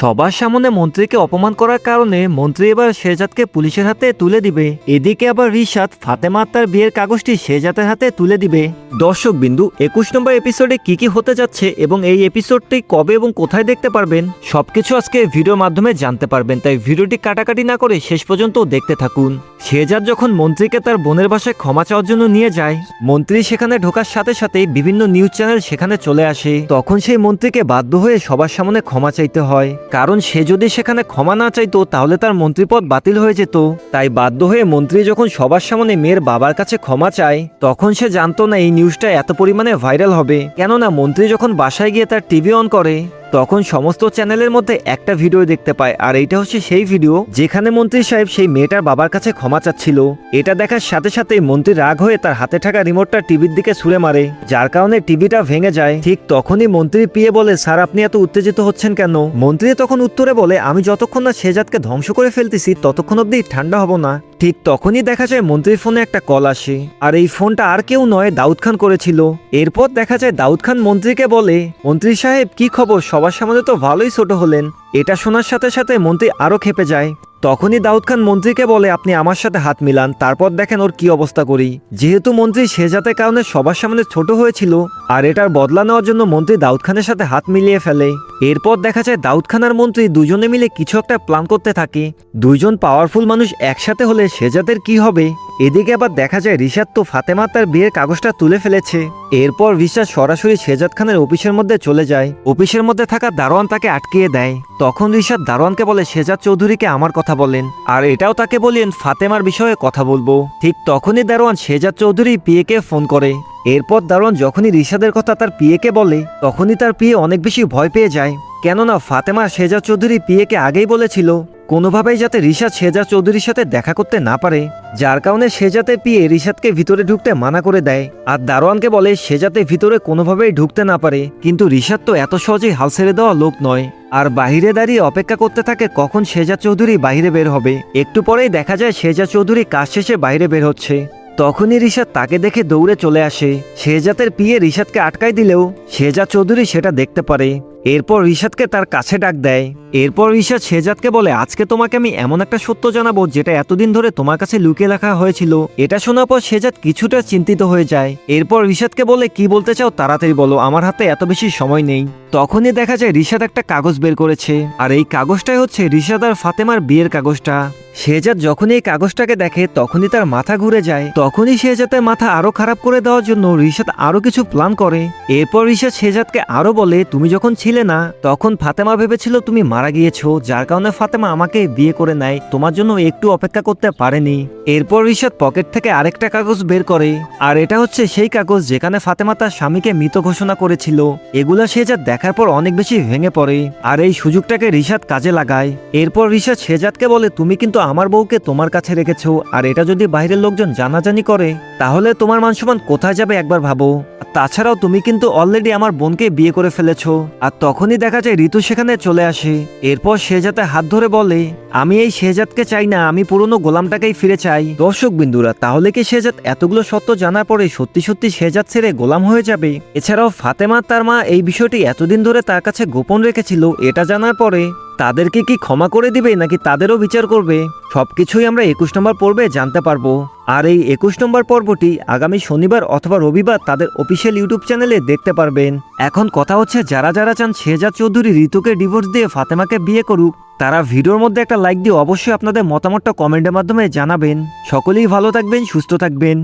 সবার সামনে মন্ত্রীকে অপমান করার কারণে মন্ত্রী এবার শেহজাদকে পুলিশের হাতে তুলে দিবে। এদিকে আবার রিশাদ ফাতেমা তার বিয়ের কাগজটি শেহজাদের হাতে তুলে দিবে। দর্শক বিন্দু 21 নম্বর এপিসোডে কি কি হতে যাচ্ছে এবং এই এপিসোডটি কবে এবং কোথায় দেখতে পারবেন সবকিছু আজকে ভিডিওর মাধ্যমে জানতে পারবেন, তাই ভিডিওটি কাটাকাটি না করে শেষ পর্যন্ত দেখতে থাকুন। শেহজাদ যখন মন্ত্রীকে তার বোনের বাসায় ক্ষমা চাওয়ার জন্য নিয়ে যায়, মন্ত্রী সেখানে ঢোকার সাথে সাথে বিভিন্ন নিউজ চ্যানেল সেখানে চলে আসে। তখন সেই মন্ত্রীকে বাধ্য হয়ে সবার সামনে ক্ষমা চাইতে হয়, কারণ সে যদি সেখানে ক্ষমা না চাইতো তাহলে তার মন্ত্রীপদ বাতিল হয়ে যেত। তাই বাধ্য হয়ে মন্ত্রী যখন সবার সামনে মেয়ের বাবার কাছে ক্ষমা চায়, তখন সে জানতো না এই নিউজটা এত পরিমাণে ভাইরাল হবে। কেননা মন্ত্রী যখন বাসায় গিয়ে তার টিভি অন করে তখন সমস্ত চ্যানেলের মধ্যে একটা ভিডিও দেখতে পায়, আর এইটা হচ্ছে সেই ভিডিও যেখানে মন্ত্রী সাহেব সেই মেয়েটার বাবার কাছে ক্ষমা চাচ্ছিল। এটা দেখার সাথে সাথে মন্ত্রী রাগ হয়ে তার হাতে থাকা রিমোটটা টিভির দিকে ছুঁড়ে মারে, যার কারণে টিভিটা ভেঙে যায়। ঠিক তখনই মন্ত্রী পিয়ে বলে, স্যার আপনি এত উত্তেজিত হচ্ছেন কেন? মন্ত্রী তখন উত্তরে বলে, আমি যতক্ষণ না শেহজাদকে ধ্বংস করে ফেলতেছি ততক্ষণ অব্দি ঠান্ডা হব না। ঠিক তখনই দেখা যায় মন্ত্রীর ফোনে একটা কল আসে, আর এই ফোনটা আর কেউ নয়, দাউদ খান করেছিল। এরপর দেখা যায় দাউদ খান মন্ত্রীকে বলে, মন্ত্রী সাহেব কি খবর, সবার সামনে তো ভালোই ছোট হলেন। এটা শোনার সাথে সাথে মন্ত্রী আরো খেপে যায়। তখনই দাউদ খান মন্ত্রীকে বলে, আপনি আমার সাথে হাত মিলান, তারপর দেখেন ওর কি অবস্থা করি। যেহেতু মন্ত্রী শেহজাদের কারণে সবার সামনে ছোট হয়েছিল, আর এটার বদলা নেওয়ার জন্য মন্ত্রী দাউদ খানের সাথে হাত মিলিয়ে ফেলে। এরপর দেখা যায় দাউদ খান আর মন্ত্রী দুজনে মিলে কিছু একটা প্ল্যান করতে থাকে। দুইজন পাওয়ারফুল মানুষ একসাথে হলে শেহজাদের কি হবে। এদিকে আবার দেখা যায় রিশাদ তো ফাতেমা তার বিয়ের কাগজটা তুলে ফেলেছে। এরপর রিশাদ সরাসরি শেহজাদ খানের অফিসের মধ্যে চলে যায়। অফিসের মধ্যে থাকা দারোয়ান তাকে আটকিয়ে দেয়। তখন রিশাদ দারোয়ানকে বলে, শেহজাদ চৌধুরীকে আমার কথা বলেন, আর এটাও তাকে বলেন ফাতেমার বিষয়ে কথা বলবো। ঠিক তখনই দারোয়ান শেহজাদ চৌধুরী পিএকে ফোন করে। এরপর দারোয়ান যখনই রিশাদের কথা তার পিএকে বলে, তখনই তার পিএ অনেক বেশি ভয় পেয়ে যায়। কেননা ফাতেমা শেহজাদ চৌধুরী পিএকে আগেই বলেছিল কোনোভাবেই যাতে রিশাদ শেহজাদ চৌধুরীর সাথে দেখা করতে না পারে, যার কারণে শেহজাদের পিএ রিশাদকে ভিতরে ঢুকতে মানা করে দেয়। আর দারোয়ানকে বলে সে যাতে ভিতরে কোনোভাবেই ঢুকতে না পারে, কিন্তু রিশাদ তো এত সহজেই হাল ছেড়ে দেওয়া লোক নয়। আর বাহিরে দাঁড়িয়ে অপেক্ষা করতে থাকে কখন শেহজাদ চৌধুরী বাইরে বের হবে। একটু পরেই দেখা যায় শেহজাদ চৌধুরী কাজ শেষে বাইরে বের হচ্ছে। তখনই রিশাদ তাকে দেখে দৌড়ে চলে আসে। শেহজাদের পিএ রিশাদকে আটকাই দিলেও শেহজাদ চৌধুরী সেটা দেখতে পারে। এরপর রিশাদকে তার কাছে ডাক দেয়। এরপর রিশাদ শেহজাদকে বলে, আজকে তোমাকে আমি এমন একটা সত্য জানাবো যেটা এতদিন ধরে তোমার কাছে লুকিয়ে রাখা হয়েছিল। এটা শোনার পর শেহজাদ কিছুটা চিন্তিত হয়ে যায়। এরপর রিশাদকে বলে, কি বলতে চাও তাড়াতাড়ি বলো, আমার হাতে এত বেশি সময় নেই। তখনই দেখা যায় রিশাদ একটা কাগজ বের করেছে, আর এই কাগজটাই হচ্ছে রিশাদ আর ফাতেমার বিয়ের কাগজটা। শেহজাদ যখনই এই কাগজটাকে দেখে তখনই তার মাথা ঘুরে যায়। তখনই শেহজাদের মাথা আরো খারাপ করে দেওয়ার জন্য রিশাদ আরো কিছু প্ল্যান করে। এরপর রিশাদ শেহজাদকে আরো বলে, তুমি যখন ছিলে না তখন ফাতেমা ভেবেছিল তুমি মারা গিয়েছো, যার কারণে ফাতেমা আমাকে বিয়ে করে নেয়, তোমার জন্য একটু অপেক্ষা করতে পারেনি। এরপর রিশাদ পকেট থেকে আরেকটা কাগজ বের করে, আর এটা হচ্ছে সেই কাগজ যেখানে ফাতেমা তার স্বামীকে মৃত ঘোষণা করেছিল। এগুলা শেহজাদ দেখার পর অনেক বেশি ভেঙে পড়ে, আর এই সুযোগটাকে রিশাদ কাজে লাগায়। এরপর রিশাদ শেহজাদকে বলে, তুমি কিন্তু আমার বউকে তোমার কাছে রেখেছো, আর এটা যদি বাইরের লোকজন জানাজানি করে তাহলে তোমার মানসম্মান কোথায় যাবে একবার ভাবো। তাছাড়াও তুমি কিন্তু অলরেডি আমার বোনকে বিয়ে করে ফেলেছো। আর তখনই দেখা যায় ঋতু সেখানে চলে আসে। এরপর শেহজাদের হাত ধরে বলে, আমি এই শেহজাদকে চাই না, আমি পুরনো গোলামটাকেই ফিরে চাই। দর্শক বিন্দুরা, তাহলে কি শেহজাদ এতগুলো সত্য জানার পরে সত্যি সত্যি শেহজাদ ছেড়ে গোলাম হয়ে যাবে? এছাড়াও ফাতেমা তার মা এই বিষয়টি এতদিন ধরে তার কাছে গোপন রেখেছিল, এটা জানার পরে তাদেরকে কি ক্ষমা করে দিবে নাকি তাদেরও বিচার করবে? সবকিছুই আমরা 21 নম্বর পর্বে জানতে পারবো। আর এই 21 নম্বর পর্বটি আগামী শনিবার অথবা রবিবার তাদের অফিসিয়াল ইউটিউব চ্যানেলে দেখতে পারবেন। এখন কথা হচ্ছে, যারা যারা চান শেহজাদ চৌধুরী ঋতুকে ডিভোর্স দিয়ে ফাতেমাকে বিয়ে করুক, তারা ভিডিওর মধ্যে একটা লাইক দিয়ে অবশ্যই আপনাদের মতামতটা কমেন্টের মাধ্যমে জানাবেন। সকলেই ভালো থাকবেন, সুস্থ থাকবেন।